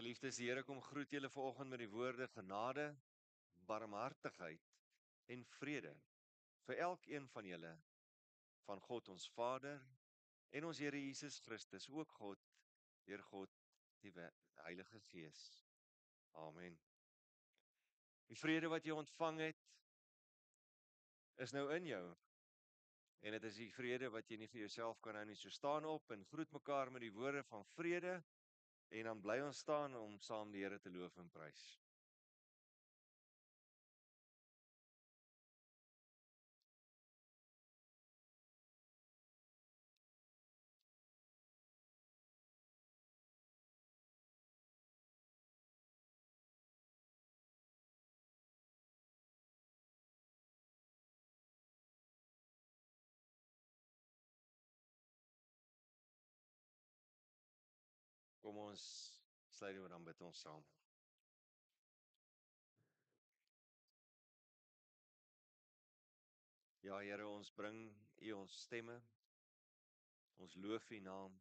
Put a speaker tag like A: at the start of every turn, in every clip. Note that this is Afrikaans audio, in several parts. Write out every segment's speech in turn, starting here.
A: Geliefdes, die Here kom groet julle vanoggend met die woorde genade, barmhartigheid en vrede vir elkeen van julle, van God ons Vader en ons Here Jesus Christus, ook God, deur God, die Heilige Gees. Amen. Die vrede wat jy ontvang het, is nou in jou. En dit is die vrede wat jy nie vir jouself kan hou nie. So staan op en groet mekaar met die woorde van vrede, en dan bly ons staan om saam die Here te loof en prys. Kom ons sluit dit dan bid ons saam. Ja, Here, ons bring U ons stemme, ons loof U naam,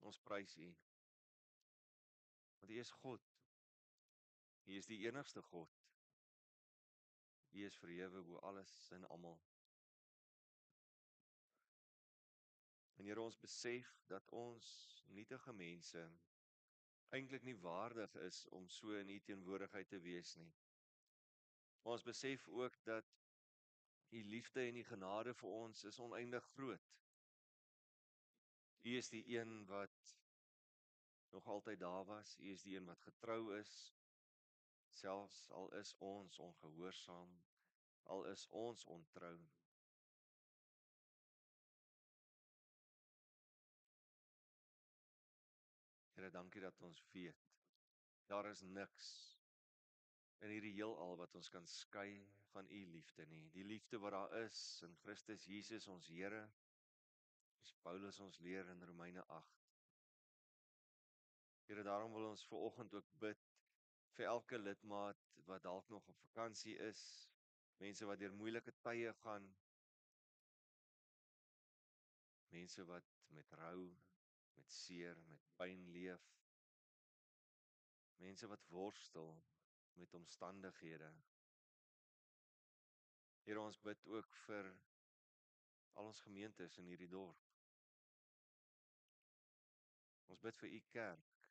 A: ons prys U. Want U is God. U is die enigste God. U is verhewe bo alles en almal. En Here, ons besef dat ons nietige mense eintlik nie waardig is om so in U teenwoordigheid te wees nie. Maar ons besef ook dat U liefde en U genade vir ons is oneindig groot. U is die een wat nog altyd daar was. U is die een wat getrou is, selfs al is ons ongehoorsaam, al is ons ontrou. Here, dankie dat ons weet, daar is niks in hierdie heelal wat ons kan skei van U liefde nie. Die liefde wat daar is in Christus Jesus ons Here, soos Paulus ons leer in Romeine 8. Here, daarom wil ons vanoggend ook bid vir elke lidmaat wat dalk nog op vakansie is, mense wat deur moeilike tye gaan, mense wat met rou, met seer, met pyn leef, mense wat worstel met omstandighede. Here, ons bid ook vir al ons gemeentes in hierdie dorp. Ons bid vir U kerk.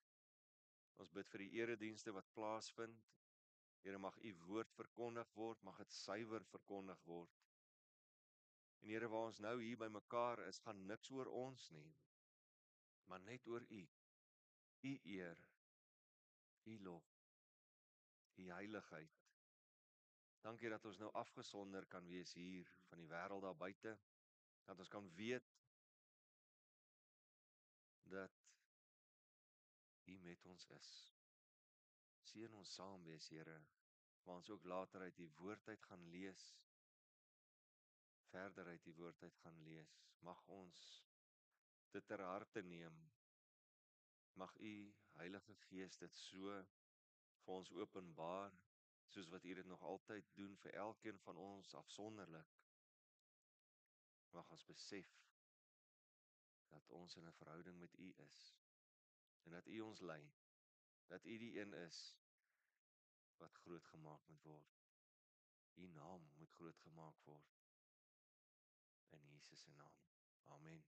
A: Ons bid vir die eredienste wat plaasvind. Here, mag U woord verkondig word, mag dit suiwer verkondig word. En Here, waar ons nou hier by mekaar is, gaan niks oor ons nie, maar net oor U. U eer, U lof, U heiligheid. Dankie dat ons nou afgesonder kan wees hier van die wêreld daar buite, dat ons kan weet dat U met ons is. Seën ons saam wees, Here, waar ons ook later uit die woord uit gaan lees, verder uit die woord uit gaan lees. Mag ons dit ter harte neem. Mag U Heilige Gees dit so vir ons openbaar, soos wat U dit nog altyd doen vir elkeen van ons afsonderlik. Mag ons besef dat ons in 'n verhouding met U is en dat U ons lei, dat U die een is wat groot gemaak moet word. U naam moet groot gemaak word. In Jesus se naam. Amen.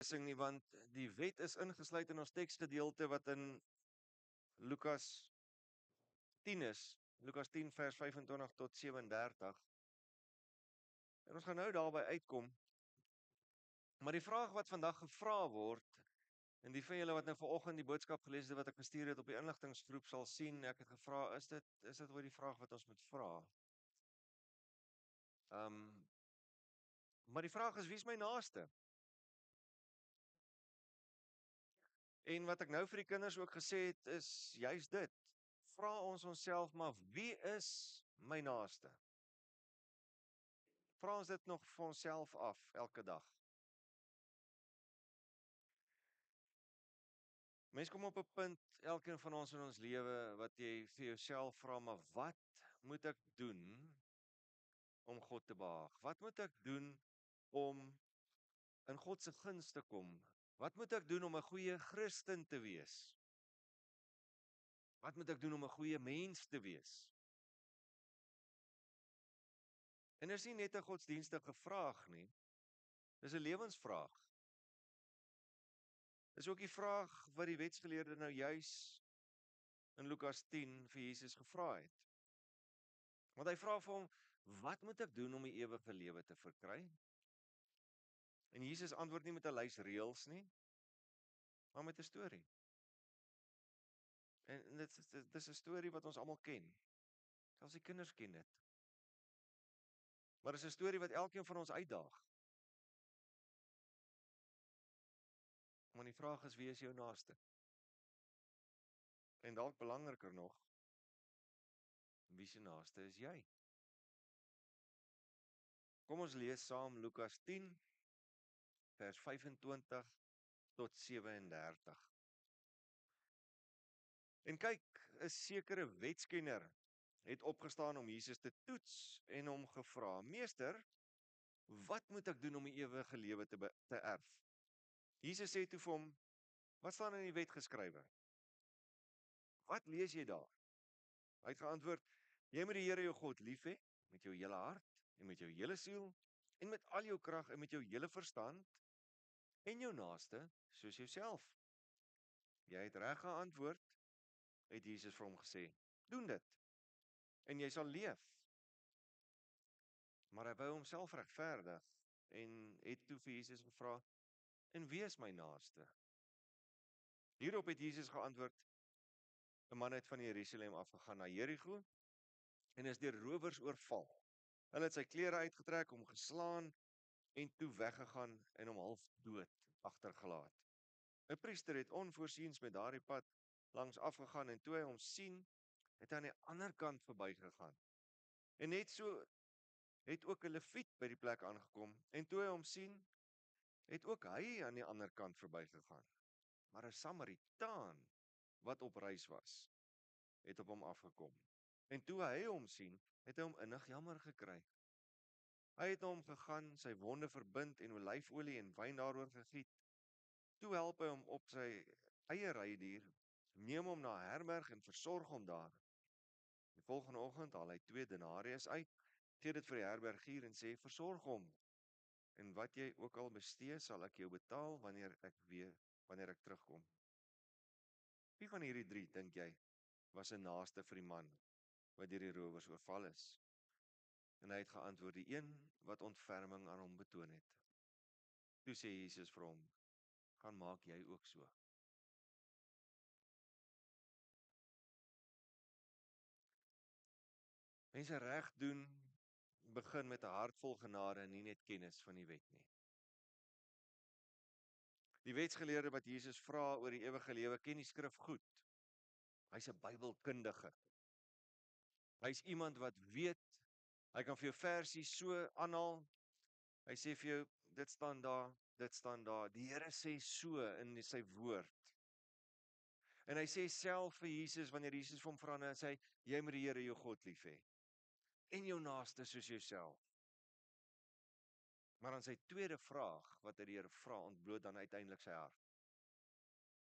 A: Sing nie, want die wet is ingesluit in ons teksgedeelte wat in Lukas 10 is. Lukas 10 vers 25 tot 37. En ons gaan nou daarby uitkom. Maar die vraag wat vandag gevra word, en die van julle wat nou vanoggend die boodskap gelees het wat ek gestuur het op die inligtingsgroep sal sien, ek het gevra, is dit oor die vraag wat ons moet vra? Maar die vraag is, wie is my naaste? En wat ek nou vir die kinders ook gesê het, is juist dit. Vra ons onsself maar, wie is my naaste? Vra ons dit nog vir onsself af, elke dag. Mens kom op 'n punt, elkeen van ons in ons lewe, wat jy vir jouself vra, maar wat moet ek doen om God te behaag? Wat moet ek doen om in God se guns te kom? Wat moet ek doen om 'n goeie Christen te wees? Wat moet ek doen om 'n goeie mens te wees? En dis nie net 'n godsdienstige vraag nie, dis 'n lewensvraag. Dis ook die vraag wat die wetsgeleerde nou juis in Lukas 10 vir Jesus gevra het. Want hy vra vir hom, wat moet ek doen om die ewige lewe te verkry? En Jesus antwoord nie met 'n lys reëls nie, maar met 'n storie. En dis 'n storie wat ons almal ken. Selfs die kinders ken dit. Maar dis 'n storie wat elkeen van ons uitdaag. Maar die vraag is, wie is jou naaste? En dalk belangriker nog, wie se naaste is jy? Kom ons lees saam Lukas 10 vers 25 tot 37. En kyk, 'n sekere wetskenner het opgestaan om Jesus te toets en hom gevra: "Meester, wat moet ek doen om die ewige lewe te erf?" Jesus sê toe vir hom: "Wat staan in die wet geskrywe? Wat lees jy daar?" Hy het geantwoord: "Jy moet die Here jou God lief hê met jou hele hart en met jou hele siel en met al jou krag en met jou hele verstand en jou naaste soos jouself." "Jy het reg geantwoord," het Jesus vir hom gesê. "Doen dit en jy sal leef." Maar hy wou homself regverdig en het toe vir Jesus gevra: "En wie is my naaste?" Hierop het Jesus geantwoord: "'n man het van Jerusalem afgegaan na Jerigo en is deur rowers oorval. Hulle het sy klere uitgetrek, hom geslaan en toe weggegaan en hom half dood agtergelaat. 'n Priester het onvoorsiens met daardie pad langs afgegaan en toe hy hom sien, het hy aan die ander kant verbygegaan. En net so het ook 'n Lewiet by die plek aangekom en toe hy hom sien, het ook hy aan die ander kant verbygegaan. Maar 'n Samaritaan wat op reis was, het op hom afgekom. En toe hy hom sien, het hy hom innig jammer gekry. Hy het na hom gegaan, sy wonde verbind en olyfolie en wyn daaroor gegiet. Toe help hy hom op sy eie rydier, neem hom na 'n herberg en versorg hom daar. Die volgende oggend haal hy 2 denarius uit, gee dit vir die herbergier en sê: "Versorg hom. En wat jy ook al bestee, sal ek jou betaal wanneer ek terugkom." Wie van hierdie 3 dink jy was 'n naaste vir die man wat deur die rowers oorval is? En hy het geantwoord: "Die een wat ontferming aan hom betoon het." Toe sê Jesus vir hom: "Gaan maak jy ook so." Mense reg doen begin met 'n hart vol genade en nie net kennis van die wet nie. Die wetsgeleerde wat Jesus vra oor die ewige lewe ken die skrif goed. Hy's 'n Bybelkundige. Hy's iemand wat weet, hy kan vir jou versies so aanhaal. Hy sê vir jou, dit staan daar, dit staan daar. Die Here sê so in sy woord. En hy sê self vir Jesus, wanneer Jesus vir hom vra, en sê hy, jy moet die Here jou God lief hê. En jou naaste soos jouself. Maar dan sy tweede vraag, wat hy die Here vra, ontbloot dan uiteindelik sy hart.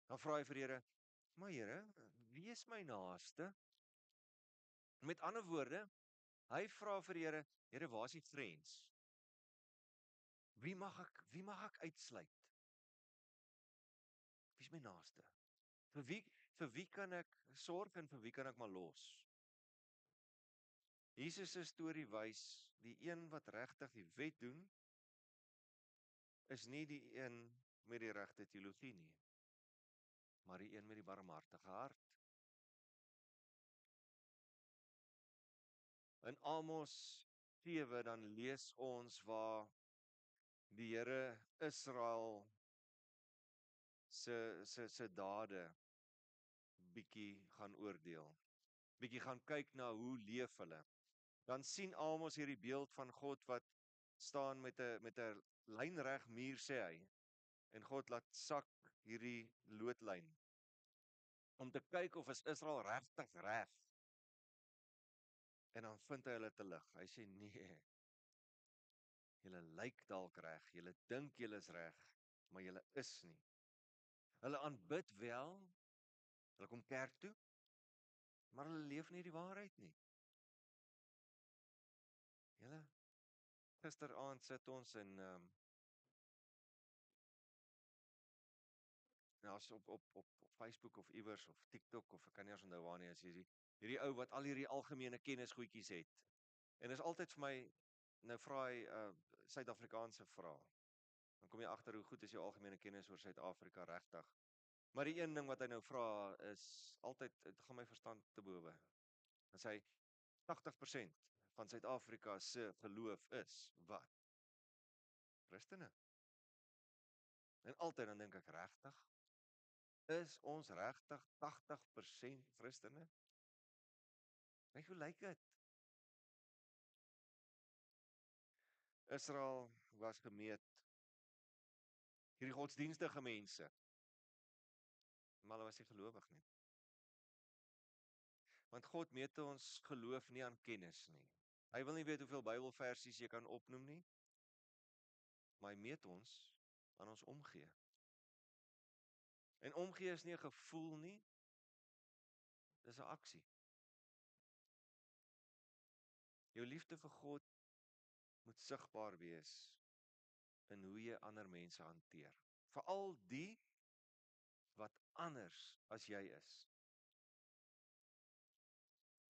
A: Dan vra hy vir die Here, maar Here, wie is my naaste? Met ander woorde, hy vra vir die Here, Here, waar is die grens? Wie mag ek uitsluit? Wie is my naaste? Vir wie kan ek sorg en vir wie kan ek maar los? Jesus se storie wys, die een wat regtig die wet doen, is nie die een met die regte teologie nie, maar die een met die barmhartige hart. In Amos 7 dan lees ons waar die Here Israel se dade bietjie gaan oordeel. Bietjie gaan kyk na hoe leef hulle. Dan sien Amos hierdie beeld van God wat staan met 'n lynreg muur, sê hy. En God laat sak hierdie loodlyn om te kyk of is Israel regtig reg. En dan vind hy hulle te lig. Hy sê nee. Julle lyk dalk reg, julle dink julle is reg, maar julle is nie. Hulle aanbid wel, hulle kom kerk toe, maar hulle leef nie die waarheid nie. Julle, gisteraand sit ons en nou as op Facebook of iewers of TikTok of ek kan nie eens onthou waar nie, as jy hierdie ou wat al hierdie algemene kennis goedjies het. En is altyd vir my, nou vra hy Suid-Afrikaanse vrae. Dan kom jy agter hoe goed is jou algemene kennis oor Suid-Afrika regtig. Maar die een ding wat hy nou vra is altyd, dit gaan my verstand te bowe. Dan sê hy 80% van Suid-Afrika se geloof is wat? Christene. En altyd dan dink ek regtig, is ons regtig 80% Christene? Kyk hoe lyk dit? Israel was gemeet, hierdie godsdienstige mense, maar hulle was nie gelowig nie. Want God meet ons geloof nie aan kennis nie. Hy wil nie weet hoeveel Bybelversies jy kan opnoem nie, maar hy meet ons aan ons omgee. En omgee is nie 'n gevoel nie, dis 'n aksie. Jou liefde vir God moet sigbaar wees in hoe jy ander mense hanteer. Veral die wat anders as jy is.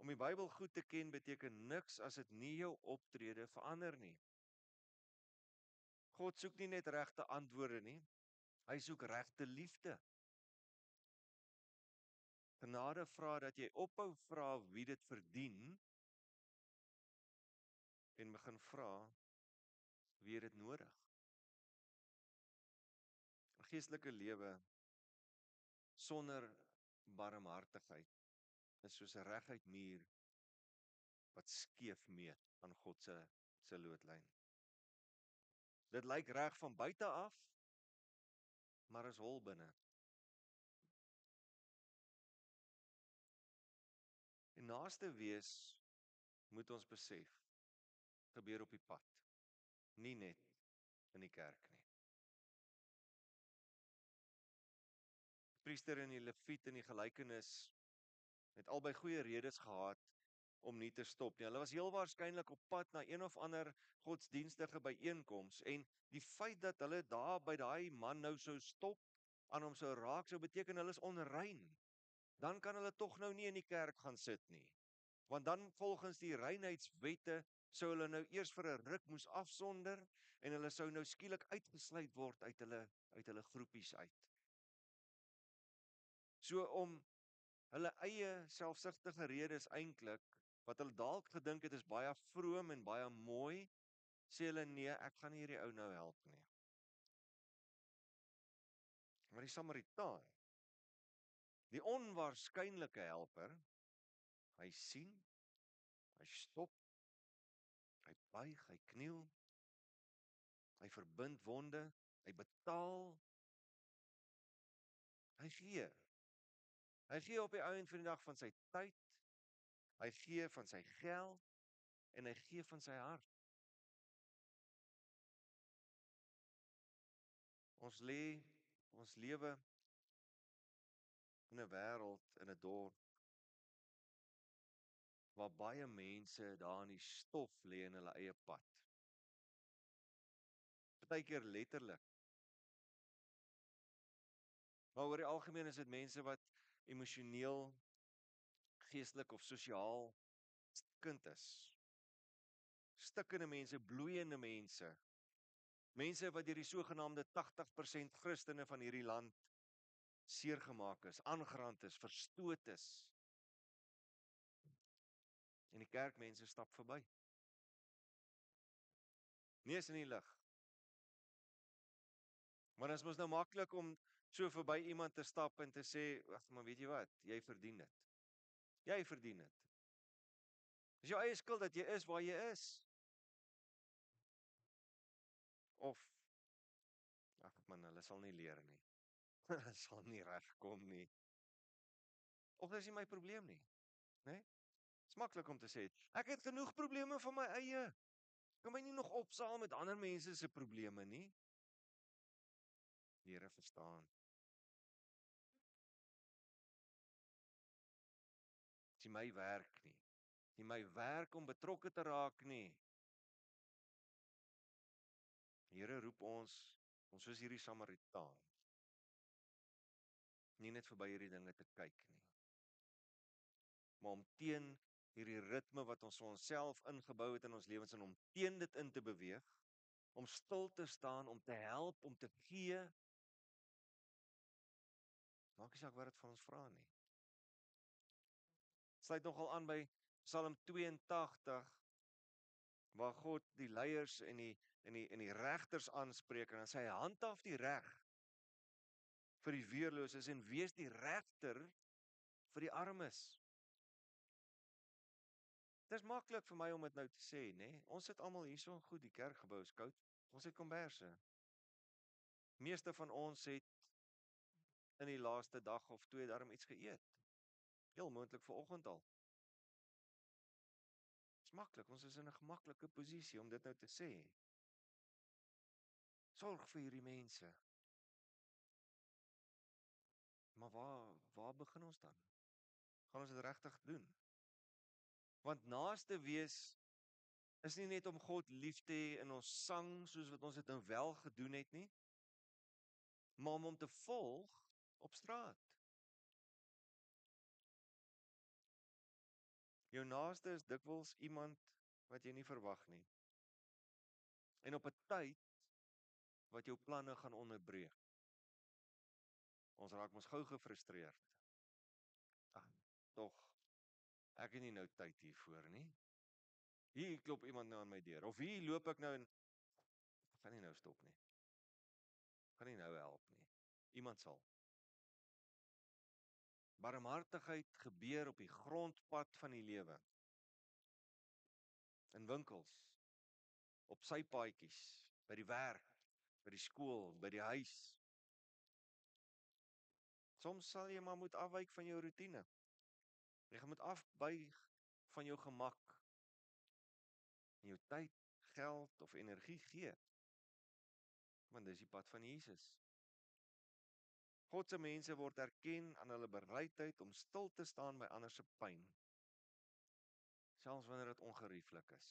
A: Om die Bybel goed te ken beteken niks as dit nie jou optrede verander nie. God soek nie net regte antwoorde nie, hy soek regte liefde. Genade vra dat jy ophou vra wie dit verdien en begin vra wie het dit nodig. 'n Geestelike lewe sonder barmhartigheid is soos 'n reguit muur wat skeef meet aan God se loodlyn. Dit lyk reg van buite af, maar is hol binne. En naaste wees moet ons besef, gebeur op die pad, nie net in die kerk nie. Die priester en die leviet in die gelykenis het albei goeie redes gehad om nie te stop nie. Hulle was heel waarskynlik op pad na een of ander godsdienstige byeenkoms en die feit dat hulle daar by daai man nou sou stop, aan hom sou raak, sou beteken hulle is onrein. Dan kan hulle tog nou nie in die kerk gaan sit nie. Want dan volgens die reinheidswette sou hulle nou eers vir 'n ruk moes afsonder en hulle sou nou skielik uitgesluit word uit hulle groepies uit. So om hulle eie selfsugtige redes eintlik, wat hulle dalk gedink het is baie vroom en baie mooi, sê hulle nee, ek gaan nie hierdie ou nou help nie. Maar die Samaritaan, die onwaarskynlike helper, hy sien, hy stop, hy buig, hy kniel, hy verbind wonde, hy betaal, hy gee. Hy gee op die ou end van die dag van sy tyd, hy gee van sy geld en hy gee van sy hart. Ons lewe in 'n wêreld, in 'n dorp waar baie mense daar in die stof lê in hulle eie pad. Partykeer letterlik. Maar oor die algemeen is dit mense wat emosioneel, geestelik of sosiaal stikkend is. Stikkende mense, bloeiende mense. Mense wat deur die sogenaamde 80% Christene van hierdie land seergemaak is, aangerand is, verstoot is. En die kerkmense stap verby. Neus in die lug. Maar dit is mos nou maklik om so verby iemand te stap en te sê, ag, maar weet jy wat, jy verdien dit. Jy verdien dit. Dis jou eie skuld dat jy is waar jy is. Of, ag man, hulle sal nie leer nie. Hulle sal nie regkom nie. Of dis nie my probleem nie, né? Dis maklik om te sê, ek het genoeg probleme van my eie. Kan my nie nog opsaal met ander mense se probleme nie. Die Here verstaan. Dis nie my werk nie. Nie my werk om betrokke te raak nie. Die Here roep ons soos hierdie Samaritaan, nie net verby hierdie dinge te kyk nie, maar om teen hierdie ritme wat ons vir onsself ingebou het in ons lewens en om teen dit in te beweeg, om stil te staan, om te help, om te gee. Maak nie saak wat dit van ons vra nie. Sluit nogal aan by Psalm 82 waar God die leiers en die regters aanspreek en dan sê hy handhaaf die reg vir die weerloses en wees die regter vir die armes. Dis maklik vir my om dit nou te sê, né? Ons sit almal hierso, goed, die kerkgebou is koud. Ons het komberse. Meeste van ons het in die laaste dag of 2 darm iets geëet. Heel moontlik vanoggend al. Dis maklik, ons is in 'n gemaklike posisie om dit nou te sê. Sorg vir hierdie mense. Maar waar begin ons dan? Gaan ons dit regtig doen? Want naaste wees is nie net om God lief te hê in ons sang soos wat ons dit nou wel gedoen het nie, maar om hom te volg op straat. Jou naaste is dikwels iemand wat jy nie verwag nie. En op 'n tyd wat jou planne gaan onderbreek. Ons raak mos gou gefrustreerd. Ag, tog, ek het nie nou tyd hiervoor nie. Hier klop iemand nou aan my deur of hier loop ek nou en ek gaan nie nou stop nie. Kan nie nou help nie. Iemand sal. Barmhartigheid gebeur op die grondpad van die lewe. In winkels, op sypaadjies, by die werk, by die skool, by die huis. Soms sal jy maar moet afwyk van jou roetine. Jy moet afbuig van jou gemak. En jou tyd, geld of energie gee. Want dis die pad van Jesus. God se mense word erken aan hulle bereidheid om stil te staan by ander se pyn. Selfs wanneer dit ongerieflik is.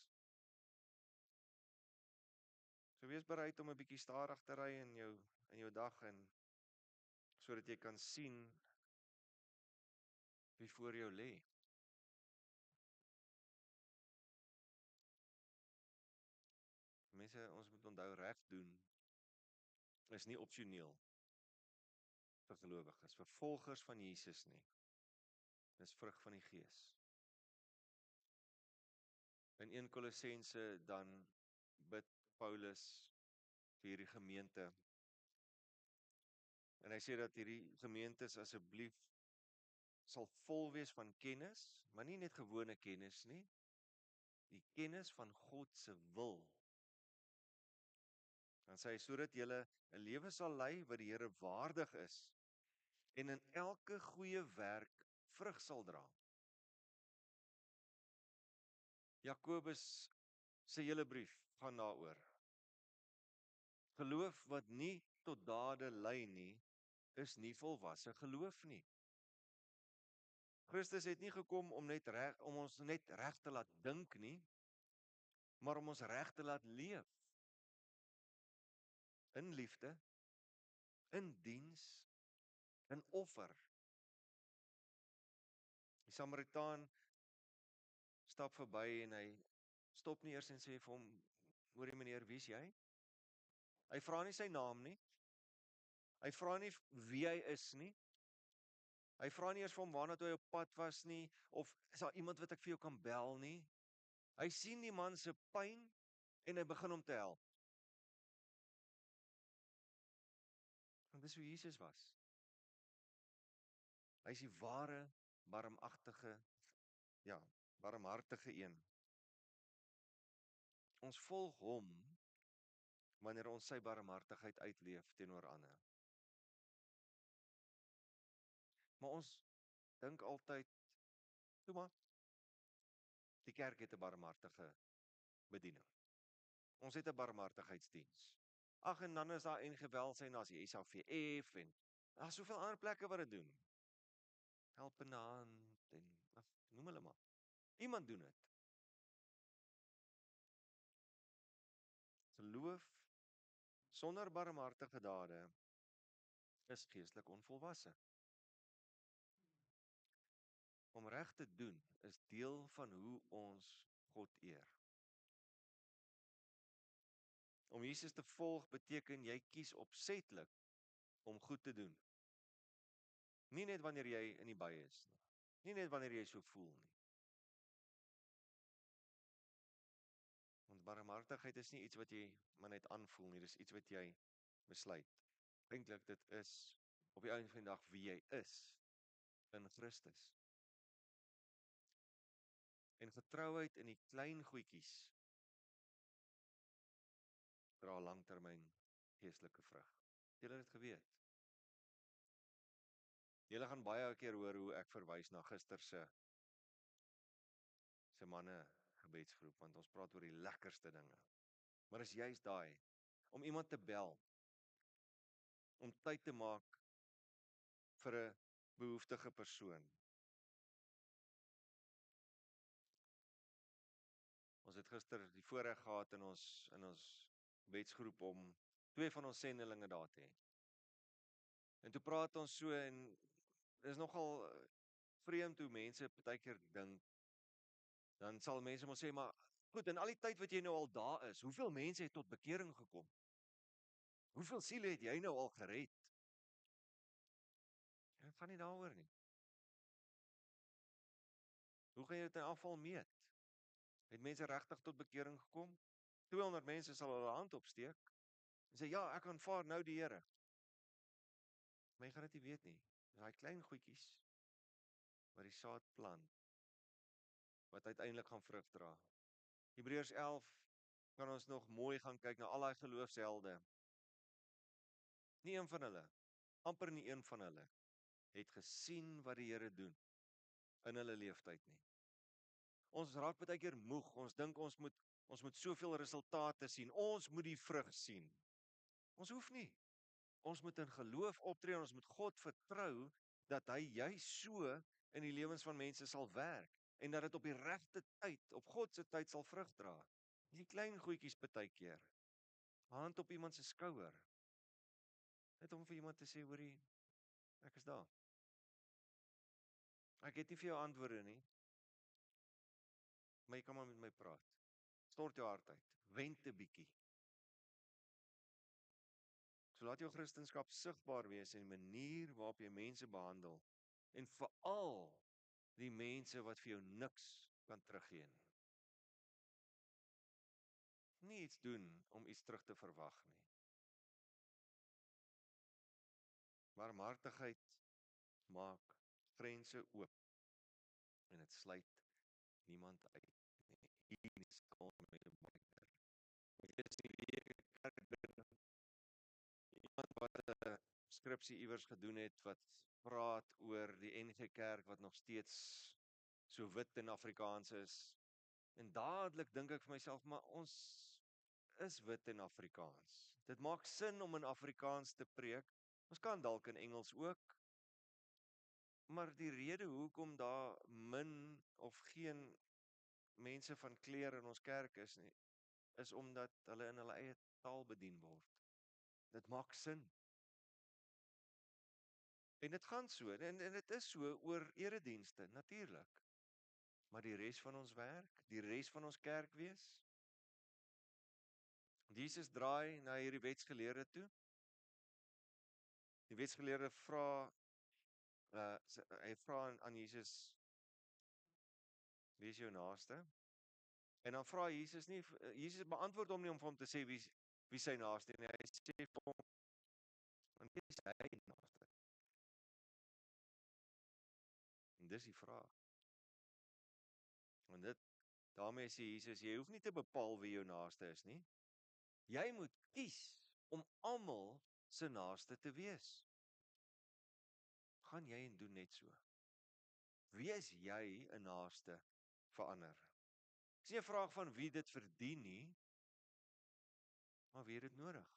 A: So wees bereid om 'n bietjie stadig te ry in jou dag en sodat jy kan sien wie voor jou lê. Mense, ons moet onthou reg doen is nie opsioneel vir gelowiges, vir volgers van Jesus nie. Dis vrug van die Gees. In 1 Kolossense dan bid Paulus vir hierdie gemeente. En hy sê dat hierdie gemeentes asseblief sal vol wees van kennis, maar nie net gewone kennis nie, die kennis van God se wil. Dan sê hy sodat julle 'n lewe sal lei wat die Here waardig is en in elke goeie werk vrug sal dra. Jakobus se hele brief gaan daaroor. Geloof wat nie tot dade lei nie, is nie volwasse geloof nie. Christus het nie gekom om ons net reg te laat dink nie, maar om ons reg te laat leef. In liefde, in diens, in offer. Die Samaritaan stap verby en hy stop nie eers en sê vir hom, "Hoorie meneer, wie is jy?" Hy vra nie sy naam nie. Hy vra nie wie hy is nie. Hy vra nie eers vir hom waarna toe hy op pad was nie, of is daar iemand wat ek vir jou kan bel nie. Hy sien die man se pyn en hy begin hom te help. Want dis hoe Jesus was. Hy is die ware, barmhartige een. Ons volg hom wanneer ons sy barmhartigheid uitleef teenoor ander. Maar ons dink altyd, toe maar, die kerk het 'n barmhartige bediening. Ons het 'n barmhartigheidsdiens. Ag, en dan is daar en gewelsyn, daar's die SAVF en daar's soveel ander plekke wat dit doen. Helpende hand en Noem hulle maar. Iemand doen dit. Geloof sonder barmhartige dade is geestelik onvolwasse. Om reg te doen is deel van hoe ons God eer. Om Jesus te volg beteken jy kies opsetlik om goed te doen. Nie net wanneer jy in die by is nie. Nie net wanneer jy so voel nie. Want barmhartigheid is nie iets wat jy maar net aanvoel nie, dis iets wat jy besluit. Eintlik dit is op die einde van die dag wie jy is in Christus. En getrouheid in die klein goedjies dra langtermyn geestelike vrug. Julle het dit geweet. Julle gaan baie keer hoor hoe ek verwys na gister se manne gebedsgroep, want ons praat oor die lekkerste dinge. Maar is juist daai, om iemand te bel, om tyd te maak vir 'n behoeftige persoon. Ons het gister die voorreg gehad in ons bedsgroep om 2 van ons sendelinge daar te hê. En toe praat ons so en dis nogal vreemd hoe mense partykeer dink. Dan sal mense maar sê, maar goed, in al die tyd wat jy nou al daar is, hoeveel mense het tot bekering gekom? Hoeveel siele het jy nou al gered? Dit gaan nie daaroor nie. Hoe gaan jy dit in afval meet? Het mense regtig tot bekering gekom? 200 mense sal hulle hand opsteek en sê, ja, ek aanvaar nou die Here. Maar jy gaan dit nie weet nie. Daai klein goedjies wat die saad plant, wat uiteindelik gaan vrug dra. Hebreërs 11 kan ons nog mooi gaan kyk na al daai geloofshelde. Nie een van hulle, amper nie een van hulle, het gesien wat die Here doen in hulle lewenstyd nie. Ons raak baie keer moeg, ons dink ons moet soveel resultate sien, ons moet die vrug sien. Ons hoef nie. Ons moet in geloof optree en ons moet God vertrou dat hy juis so in die lewens van mense sal werk en dat dit op die regte tyd, op God se tyd sal vrug dra. Die klein goedjies baie keer. Hand op iemand se skouer. Net om vir iemand te sê, hoorie, ek is daar. Ek het nie vir jou antwoorde nie, maar jy kan maar met my praat. Stort jou hart uit. Wend 'n bietjie. So laat jou Christendom sigbaar wees in die manier waarop jy mense behandel en veral die mense wat vir jou niks kan teruggee nie. Nie iets doen om iets terug te verwag nie. Barmhartigheid maak grense oop en dit sluit niemand uit nie. Hier is kom met 'n buiter. Dit is nie wie ek kerk binne. Iemand wat 'n skripsie iewers gedoen het wat praat oor die NG Kerk wat nog steeds so wit en Afrikaans is. En dadelik dink ek vir myself, maar ons is wit en Afrikaans. Dit maak sin om in Afrikaans te preek. Ons kan dalk in Engels ook. Maar die rede hoekom daar min of geen mense van kleur in ons kerk is nie, is omdat hulle in hulle eie taal bedien word. Dit maak sin. En dit gaan so, en dit is so oor eredienste, natuurlik. Maar die res van ons werk, die res van ons kerk wees. Jesus draai na hierdie wetsgeleerde toe. Die wetsgeleerde vra, hy vra aan Jesus, wie is jou naaste? En dan vra Jesus nie, Jesus beantwoord hom nie om vir hom te sê wie sy naaste nie. Hy sê vir hom, en wie is hy naaste? En dis die vraag. Want daarmee sê Jesus, jy hoef nie te bepaal wie jou naaste is nie. Jy moet kies om almal se naaste te wees. Gaan jy en doen net so. Wees jy 'n naaste vir ander? Dis nie 'n vraag van wie dit verdien nie, maar wie het dit nodig?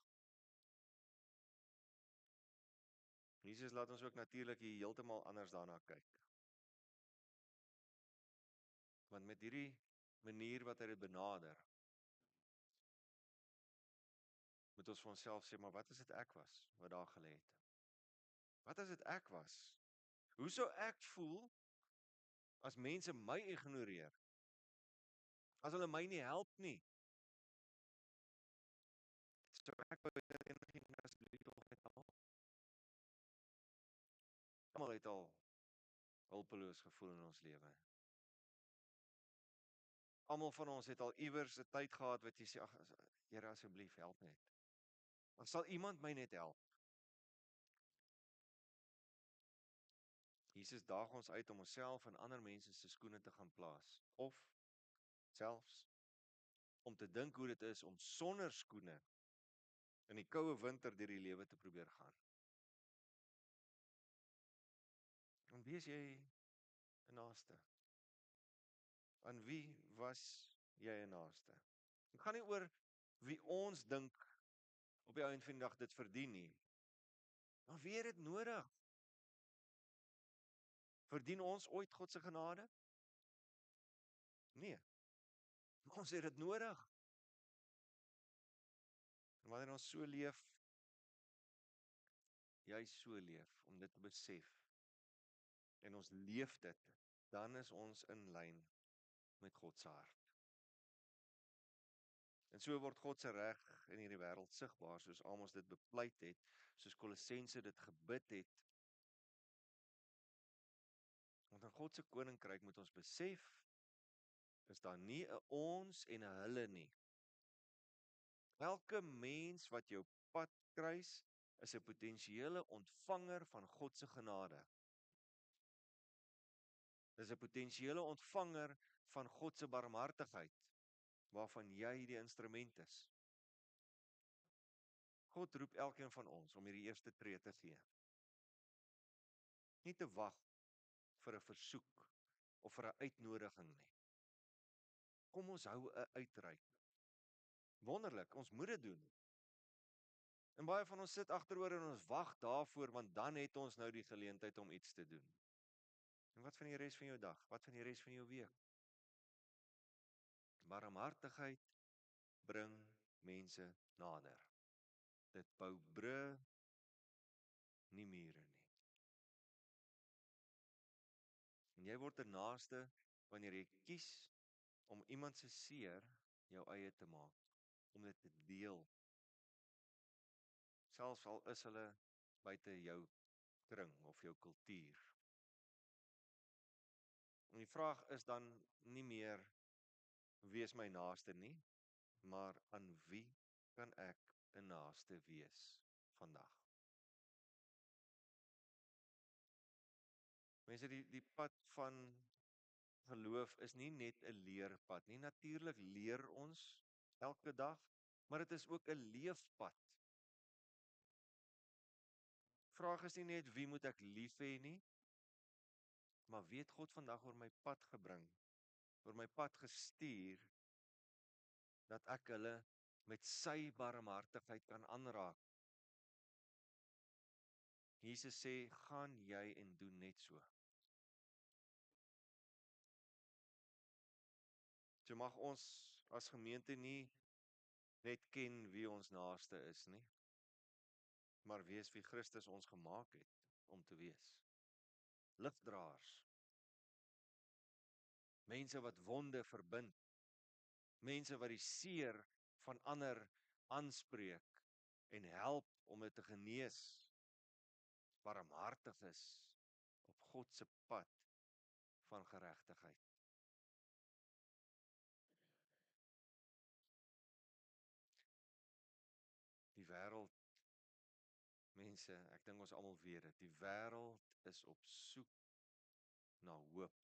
A: Jesus laat ons ook natuurlik hier heeltemal anders daarna kyk. Want met hierdie manier wat hy dit benader, moet ons vir onsself sê, maar wat as dit ek was, wat daar gelê het? Wat as dit ek was? Hoe sou ek voel, as mense my ignoreer? As hulle my nie help nie? Sou ek enigiemand asseblief tog net help? Almal het al hulpeloos gevoel in ons lewe. Almal van ons het al iewers 'n tyd gehad wat jy sê, ag, Here asseblief help net. Dan sal iemand my net help. Jesus daag ons uit om onsself in ander mense se skoene te gaan plaas, of selfs om te dink hoe dit is om sonder skoene in die koue winter deur die lewe te probeer gaan. En wie is jy 'n naaste? Aan wie was jy 'n naaste? Dit gaan nie oor wie ons dink op die einde van die dag dit verdien nie. Maar wie het dit nodig? Verdien ons ooit God se genade? Nee. Maar ons het dit nodig. En wanneer ons so leef, jy so leef, om dit te besef, en ons leef dit, dan is ons in lyn met God se hart. En so word God se reg in hierdie wêreld sigbaar, soos Amos dit bepleit het, soos Kolossense dit gebid het. Want in God se koninkryk moet ons besef, is daar nie 'n ons en 'n hulle nie. Elke mens wat jou pad kruis, is 'n potensiële ontvanger van God se genade. Dis 'n potensiële ontvanger van God se barmhartigheid, waarvan jy die instrument is. God roep elkeen van ons om hierdie eerste tree te gee. Nie te wag vir 'n versoek of vir 'n uitnodiging nie. Kom ons hou 'n uitreik. Wonderlik, ons moet dit doen. En baie van ons sit agteroor en ons wag daarvoor, want dan het ons nou die geleentheid om iets te doen. En wat van die res van jou dag? Wat van die res van jou week? Barmhartigheid bring mense nader. Dit bou brûe, nie mure nie. En jy word 'n naaste wanneer jy kies om iemand se seer jou eie te maak, om dit te deel. Selfs al is hulle buite jou kring of jou kultuur. En die vraag is dan nie meer wie is my naaste nie, maar aan wie kan ek 'n naaste wees vandag? Mense, die pad van geloof is nie net 'n leerpad nie. Natuurlik leer ons elke dag, maar dit is ook 'n leefpad. Vraag is nie net wie moet ek lief hê nie, maar wie het God vandag oor my pad gebring, oor my pad gestuur, dat ek hulle met sy barmhartigheid kan aanraak. Jesus sê, gaan jy en doen net so. So mag ons as gemeente nie net ken wie ons naaste is nie, maar wees wie Christus ons gemaak het om te wees. Ligdraers, mense wat wonde verbind, mense wat die seer van ander aanspreek en help om dit te genees, barmhartig is op God se pad van geregtigheid. Die wêreld, mense, ek dink ons almal weet dit, die wêreld is op soek na hoop.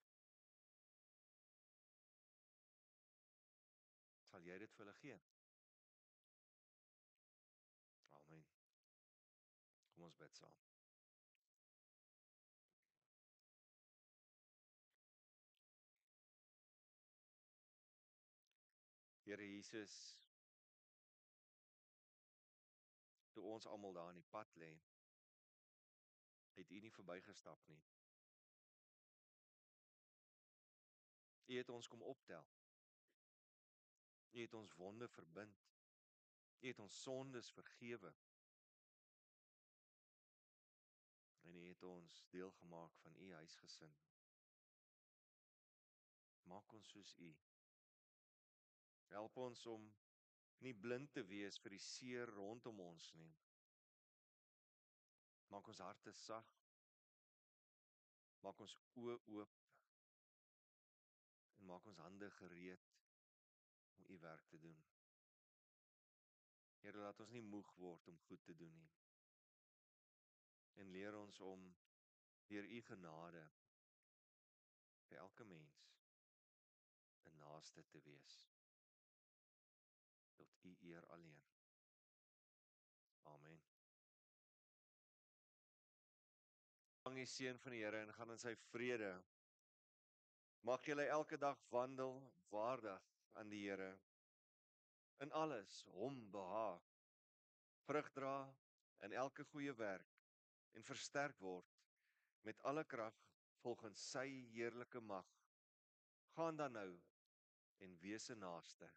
A: Sal jy dit vir hulle gee? Amen. Kom ons bid saam. Here Jesus, toe ons almal daar in die pad lê, het U nie verbygestap nie. U het ons kom optel. U het ons wonde verbind. U het ons sondes vergewe. En U het ons deel gemaak van U huisgesin. Maak ons soos U. Help ons om nie blind te wees vir die seer rondom ons nie. Maak ons harte sag. Maak ons oë oop en maak ons hande gereed om U werk te doen. Here, laat ons nie moeg word om goed te doen nie. En leer ons om deur U genade vir elke mens 'n naaste te wees. Tot U eer alleen. Amen. Vang die seën van die Here en gaan in sy vrede. Mag julle elke dag wandel waardig aan die Here. In alles hom behaag. Vrug dra in elke goeie werk en versterk word met alle krag volgens sy heerlike mag. Gaan dan nou en wees 'n naaste